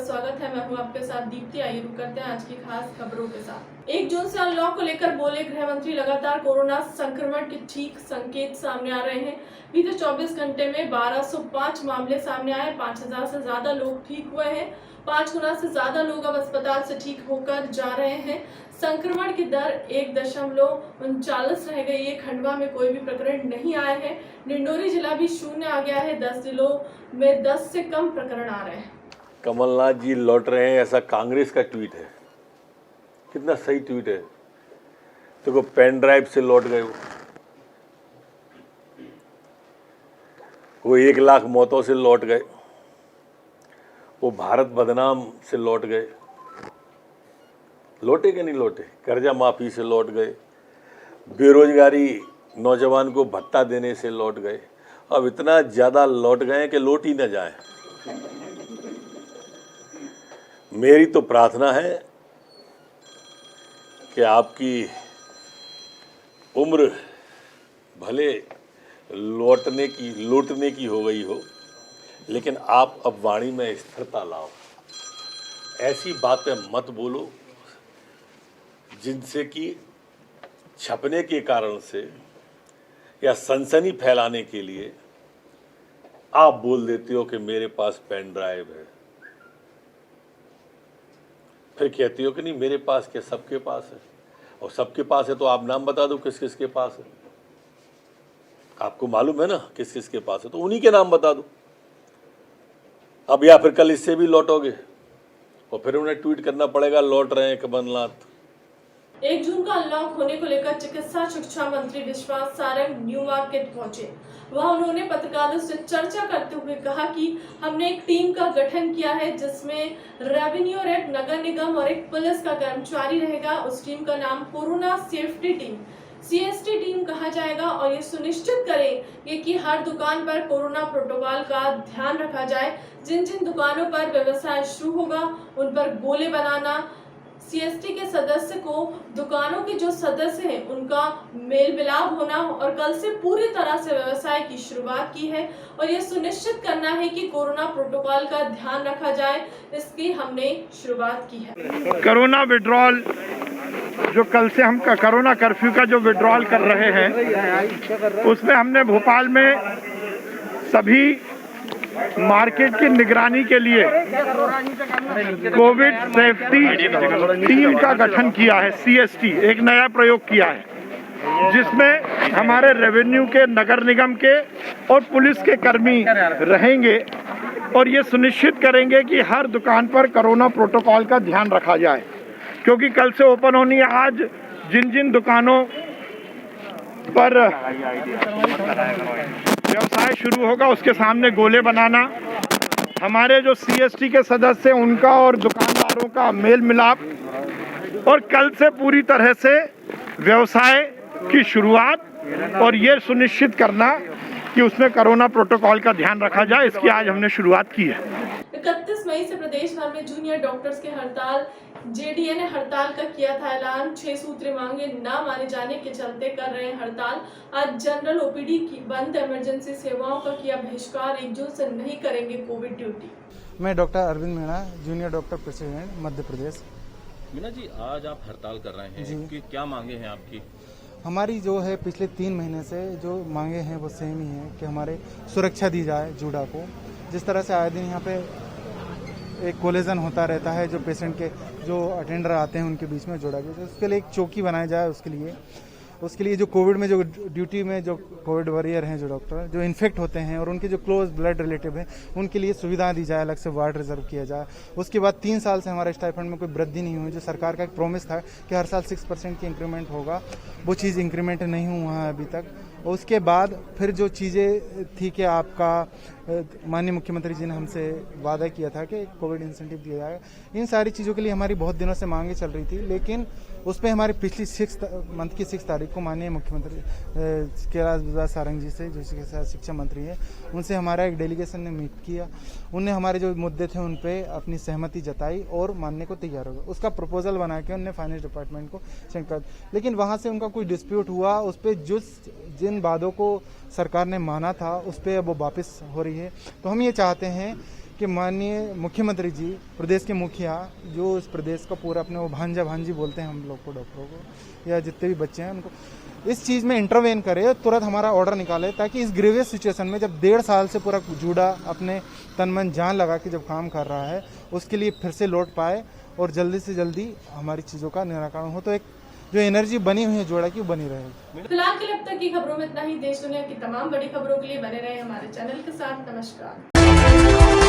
स्वागत है। मैं हूं आपके साथ दीप्ति। आइए रुक करते हैं आज की खास खबरों के साथ। 1 जून से अनलॉक को लेकर बोले गृह मंत्री, लगातार कोरोना संक्रमण के ठीक संकेत सामने आ रहे हैं। बीते 24 घंटे में 1205 मामले सामने आए, 5000 से ज्यादा लोग ठीक हुए हैं, 5 गुना से ज्यादा लोग अब अस्पताल से ठीक होकर जा रहे हैं। संक्रमण की दर 1.39 रह गई है। खंडवा में कोई भी प्रकरण नहीं आए हैं। डिंडोरी जिला भी शून्य आ गया है। 10 जिलों में 10 से कम प्रकरण आ रहे हैं। कमलनाथ जी लौट रहे हैं, ऐसा कांग्रेस का ट्वीट है। कितना सही ट्वीट है। देखो, पेन ड्राइव से लौट गए वो 1 लाख मौतों से लौट गए, वो भारत बदनाम से लौट गए। लौटे कि नहीं लौटे? कर्जा माफी से लौट गए, बेरोजगारी नौजवान को भत्ता देने से लौट गए। अब इतना ज़्यादा लौट गए कि लौट ही न जाए। मेरी तो प्रार्थना है कि आपकी उम्र भले लौटने की हो गई हो, लेकिन आप अब वाणी में स्थिरता लाओ। ऐसी बातें मत बोलो जिनसे कि छपने के कारण से या सनसनी फैलाने के लिए आप बोल देते हो कि मेरे पास पेन ड्राइव है, फिर कहते हो कि नहीं मेरे पास क्या, सबके पास है। और सबके पास है तो आप नाम बता दो किस किस के पास है। आपको मालूम है ना किस किस के पास है, तो उन्हीं के नाम बता दो। अब या फिर कल इससे भी लौटोगे और फिर उन्हें ट्वीट करना पड़ेगा लौट रहे हैं कमलनाथ। 1 जून का अनलॉक होने को लेकर चिकित्सा शिक्षा मंत्री विश्वास सारंग न्यू मार्केट पहुंचे। वहां उन्होंने पत्रकारों से चर्चा करते हुए कहा कि हमने एक टीम का गठन किया है जिसमें रेवेन्यू और एक नगर निगम और एक पुलिस का कर्मचारी रहेगा। उस टीम का नाम corona safety team CST team कहा जाएगा और ये सुनिश्चित करेंगे कि हर दुकान पर कोरोना प्रोटोकॉल का ध्यान रखा जाए। जिन जिन दुकानों पर व्यवसाय शुरू होगा उन पर गोले बनाना, CST के सदस्य को दुकानों के जो सदस्य हैं उनका मेल मिलाप होना और कल से पूरी तरह से व्यवसाय की शुरुआत की है और ये सुनिश्चित करना है कि कोरोना प्रोटोकॉल का ध्यान रखा जाए। इसकी हमने शुरुआत की है। कोरोना विड्रॉल जो कल से हम कोरोना कर्फ्यू का जो विड्रॉल कर रहे हैं, उसमें हमने भोपाल में सभी मार्केट की निगरानी के लिए कोविड सेफ्टी टीम का गठन किया है। CST एक नया प्रयोग किया है जिसमें हमारे रेवेन्यू के, नगर निगम के और पुलिस के कर्मी रहेंगे और ये सुनिश्चित करेंगे कि हर दुकान पर कोरोना प्रोटोकॉल का ध्यान रखा जाए, क्योंकि कल से ओपन होनी है। आज जिन जिन दुकानों पर व्यवसाय शुरू होगा उसके सामने गोले बनाना, हमारे जो CST के सदस्य उनका और दुकानदारों का मेल मिलाप और कल से पूरी तरह से व्यवसाय की शुरुआत और ये सुनिश्चित करना कि उसमें कोरोना प्रोटोकॉल का ध्यान रखा जाए, इसकी आज हमने शुरुआत की है। 31 मई से प्रदेश भर में जूनियर डॉक्टर्स की हड़ताल, JDA ने हड़ताल का किया था ऐलान। 6 सूत्री मांगे न माने जाने के चलते कर रहे हैं हड़ताल। आज जनरल OPD की बंद, इमरजेंसी सेवाओं का किया बहिष्कार। 1 जून से नहीं करेंगे कोविड ड्यूटी। मैं doctor Arvind Meena, junior doctor president Madhya Pradesh. Meena ji, आज आप हड़ताल कर रहे हैं कि क्या मांगे हैं आपकी? हमारी जो है पिछले 3 महीने से जो मांगे हैं वो सेम ही है कि हमारे सुरक्षा दी जाए जूडा को। जिस तरह से आए दिन यहाँ पे एक कोलिजन होता रहता है, जो पेशेंट के जो अटेंडर आते हैं उनके बीच में जोड़ा गया, तो उसके लिए एक चौकी बनाया जाए। उसके लिए जो कोविड में जो ड्यूटी में जो कोविड वॉरियर हैं, जो डॉक्टर जो इन्फेक्ट होते हैं और उनके जो क्लोज ब्लड रिलेटिव हैं, उनके लिए सुविधा दी जाए, अलग से वार्ड रिजर्व किया जाए। उसके बाद 3 साल से हमारे स्टाइपेंड में कोई वृद्धि नहीं हुई। जो सरकार का एक प्रॉमिस था कि हर साल 6% की इंक्रीमेंट होगा, वो चीज़ इंक्रीमेंट नहीं हुआ है अभी तक। उसके बाद फिर जो चीज़ें थी कि आपका माननीय मुख्यमंत्री जी ने हमसे वादा किया था कि कोविड इंसेंटिव दिया जाएगा। इन सारी चीज़ों के लिए हमारी बहुत दिनों से मांगे चल रही थी, लेकिन उस पर हमारी पिछली 6 तारीख को माननीय मुख्यमंत्री कैलाश सारंग जी से, जो शिक्षा मंत्री है, उनसे हमारा एक डेलीगेशन ने मीट किया। उनने हमारे जो मुद्दे थे उन पे अपनी सहमति जताई और मानने को तैयार हो गए। उसका प्रपोजल बना के उनने फाइनेंस डिपार्टमेंट को सेंड कर, लेकिन वहाँ से उनका कोई डिस्प्यूट हुआ। उस पर जिन वादों को सरकार ने माना था उस पर वो वापस हो रही है। तो हम ये चाहते हैं कि माननीय मुख्यमंत्री जी, प्रदेश के मुखिया, जो इस प्रदेश का पूरा अपने वो भांजा भांजी बोलते हैं हम लोग को, डॉक्टरों को या जितने भी बच्चे हैं उनको, इस चीज़ में इंटरवेन करे, तुरंत हमारा ऑर्डर निकाले, ताकि इस ग्रेवियस सिचुएशन में जब 1.5 साल से पूरा जूडा अपने तन मन जान लगा के जब काम कर रहा है, उसके लिए फिर से लौट पाए और जल्दी से जल्दी हमारी चीज़ों का निराकरण हो, तो एक जो एनर्जी बनी हुई है जोड़ा की बनी रहेगी। फिलहाल के लिए अब तक की खबरों में इतना ही। देश दुनिया की तमाम बड़ी खबरों के लिए बने रहे हमारे चैनल के साथ। नमस्कार।